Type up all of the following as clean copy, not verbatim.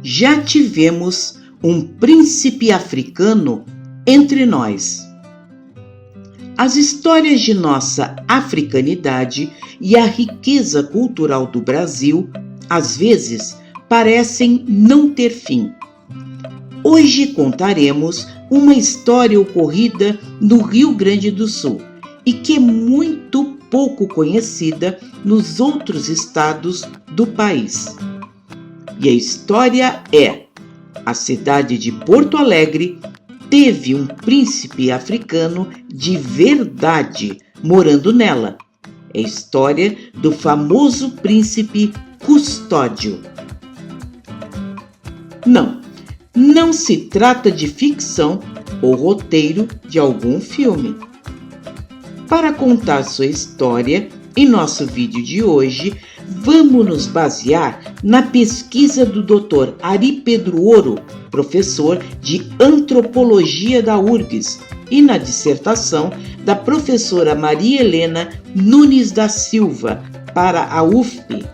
já tivemos um príncipe africano entre nós. As histórias de nossa africanidade e a riqueza cultural do Brasil, às vezes, parecem não ter fim. Hoje contaremos uma história ocorrida no Rio Grande do Sul e que é muito pouco conhecida nos outros estados do país. E a história é: a cidade de Porto Alegre teve um príncipe africano de verdade morando nela. É a história do famoso príncipe Custódio. Não se trata de ficção ou roteiro de algum filme. Para contar sua história, em nosso vídeo de hoje, vamos nos basear na pesquisa do Dr. Ari Pedro Ouro, professor de Antropologia da URGS, e na dissertação da professora Maria Helena Nunes da Silva, para a UFP,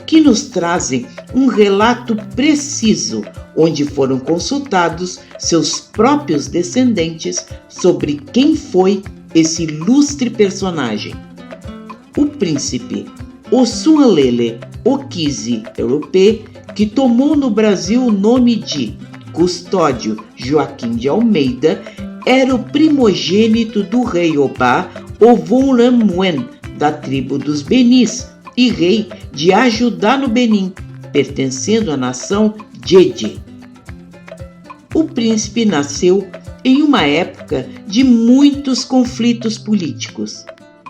que nos trazem um relato preciso, onde foram consultados seus próprios descendentes sobre quem foi esse ilustre personagem. O príncipe Osunlele Okize Europeu, que tomou no Brasil o nome de Custódio Joaquim de Almeida, era o primogênito do rei Obá Ovonramwen, da tribo dos Benis, e rei de Ajudá no Benim, pertencendo à nação Djed. O príncipe nasceu em uma época de muitos conflitos políticos.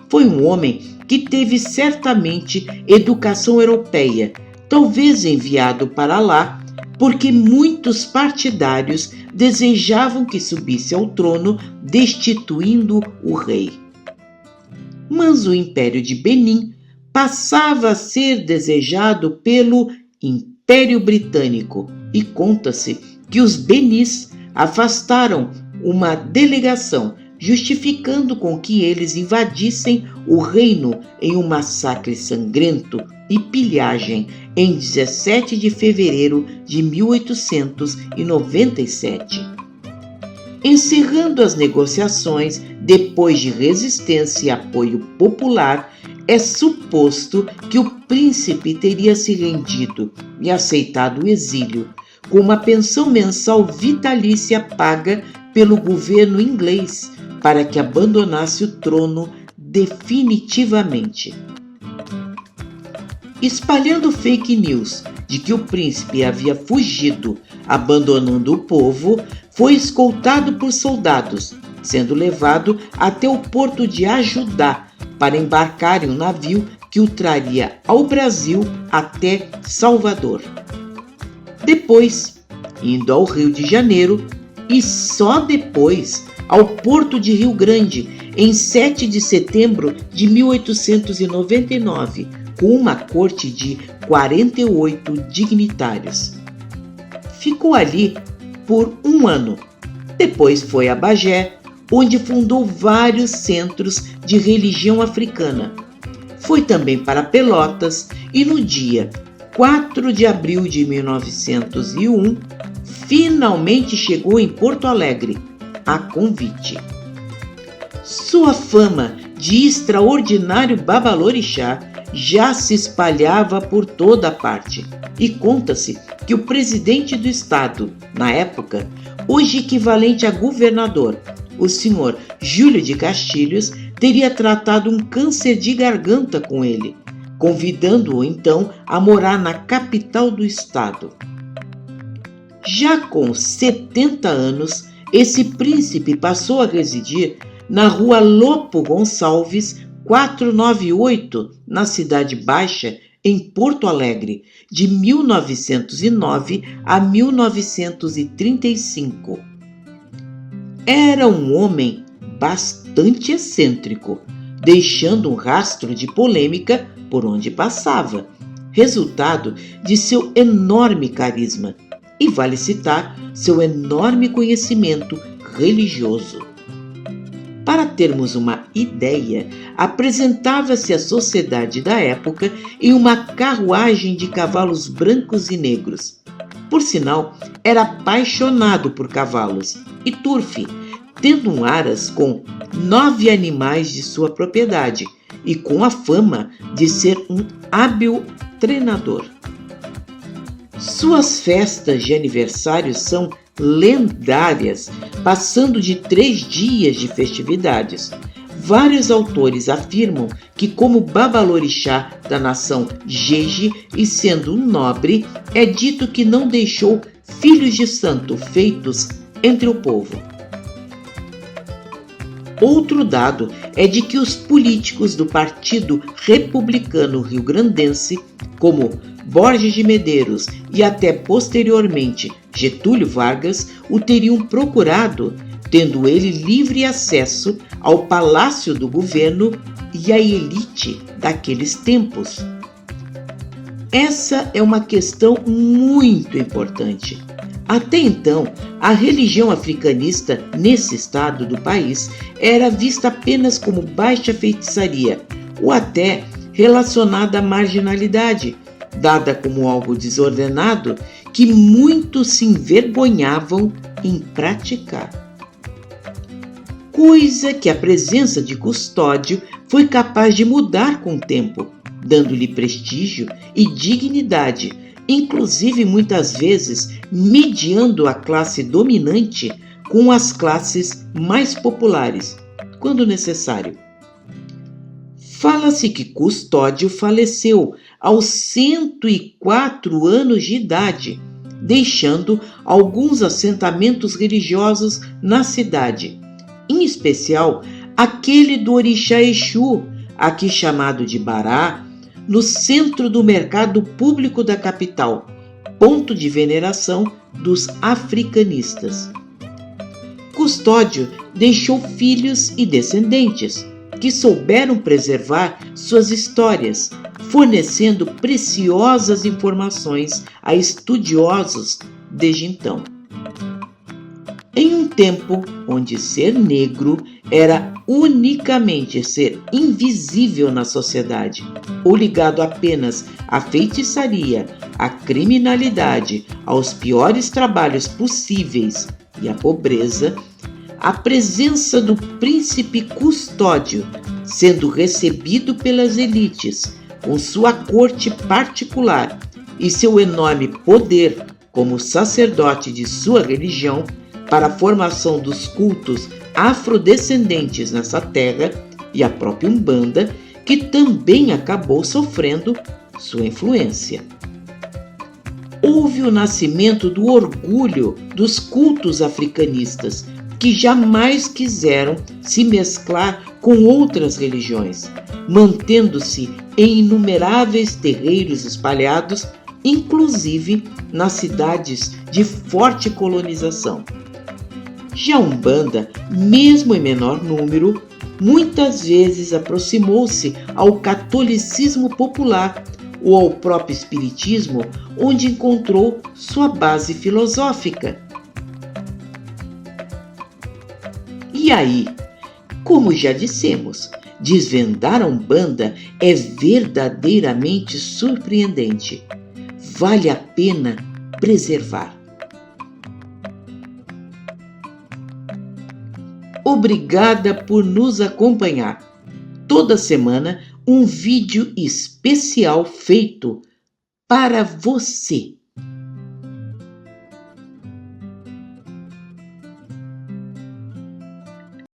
Foi um homem que teve certamente educação europeia, talvez enviado para lá porque muitos partidários desejavam que subisse ao trono, destituindo o rei. Mas o Império de Benim passava a ser desejado pelo Império Britânico e conta-se que os Benis afastaram uma delegação, justificando com que eles invadissem o reino em um massacre sangrento e pilhagem em 17 de fevereiro de 1897. Encerrando as negociações, depois de resistência e apoio popular, é suposto que o príncipe teria se rendido e aceitado o exílio, com uma pensão mensal vitalícia paga pelo governo inglês, para que abandonasse o trono definitivamente. Espalhando fake news de que o príncipe havia fugido, abandonando o povo, foi escoltado por soldados, sendo levado até o porto de Ajudá para embarcar em um navio que o traria ao Brasil até Salvador. Depois, indo ao Rio de Janeiro e só depois ao Porto de Rio Grande, em 7 de setembro de 1899, com uma corte de 48 dignitários. Ficou ali por um ano. Depois foi a Bagé, onde fundou vários centros de religião africana. Foi também para Pelotas e no dia 4 de abril de 1901, finalmente chegou em Porto Alegre, a convite. Sua fama de extraordinário babalorixá já se espalhava por toda parte e conta-se que o presidente do estado, na época, hoje equivalente a governador, o senhor Júlio de Castilhos, teria tratado um câncer de garganta com ele, convidando-o então a morar na capital do estado. Já com 70 anos, esse príncipe passou a residir na rua Lopo Gonçalves, 498, na Cidade Baixa, em Porto Alegre, de 1909 a 1935. Era um homem bastante excêntrico, deixando um rastro de polêmica por onde passava, resultado de seu enorme carisma, e vale citar seu enorme conhecimento religioso. Para termos uma ideia, apresentava-se a sociedade da época em uma carruagem de cavalos brancos e negros. Por sinal, era apaixonado por cavalos e turfe, tendo um aras com 9 animais de sua propriedade e com a fama de ser um hábil treinador. Suas festas de aniversário são lendárias, passando de 3 dias de festividades. Vários autores afirmam que, como babalorixá da nação Jeje e sendo um nobre, é dito que não deixou filhos de santo feitos entre o povo. Outro dado é de que os políticos do Partido Republicano Rio-Grandense, como Borges de Medeiros e até posteriormente Getúlio Vargas, o teriam procurado, tendo ele livre acesso ao palácio do governo e à elite daqueles tempos. Essa é uma questão muito importante. Até então, a religião africanista nesse estado do país era vista apenas como baixa feitiçaria ou até relacionada à marginalidade, dada como algo desordenado que muitos se envergonhavam em praticar. Coisa que a presença de Custódio foi capaz de mudar com o tempo, dando-lhe prestígio e dignidade, inclusive muitas vezes mediando a classe dominante com as classes mais populares, quando necessário. Fala-se que Custódio faleceu aos 104 anos de idade, deixando alguns assentamentos religiosos na cidade, em especial aquele do orixá Exu, aqui chamado de Bará, no centro do mercado público da capital, ponto de veneração dos africanistas. Custódio deixou filhos e descendentes, que souberam preservar suas histórias, fornecendo preciosas informações a estudiosos desde então. Em um tempo onde ser negro era unicamente ser invisível na sociedade, ou ligado apenas à feitiçaria, à criminalidade, aos piores trabalhos possíveis e à pobreza, a presença do príncipe Custódio, sendo recebido pelas elites, com sua corte particular e seu enorme poder como sacerdote de sua religião, para a formação dos cultos afrodescendentes nessa terra e a própria Umbanda, que também acabou sofrendo sua influência. Houve o nascimento do orgulho dos cultos africanistas, que jamais quiseram se mesclar com outras religiões, mantendo-se em inumeráveis terreiros espalhados, inclusive nas cidades de forte colonização. Já a Umbanda, mesmo em menor número, muitas vezes aproximou-se ao catolicismo popular ou ao próprio espiritismo, onde encontrou sua base filosófica. E aí, como já dissemos, desvendar a Umbanda é verdadeiramente surpreendente. Vale a pena preservar. Obrigada por nos acompanhar. Toda semana, um vídeo especial feito para você.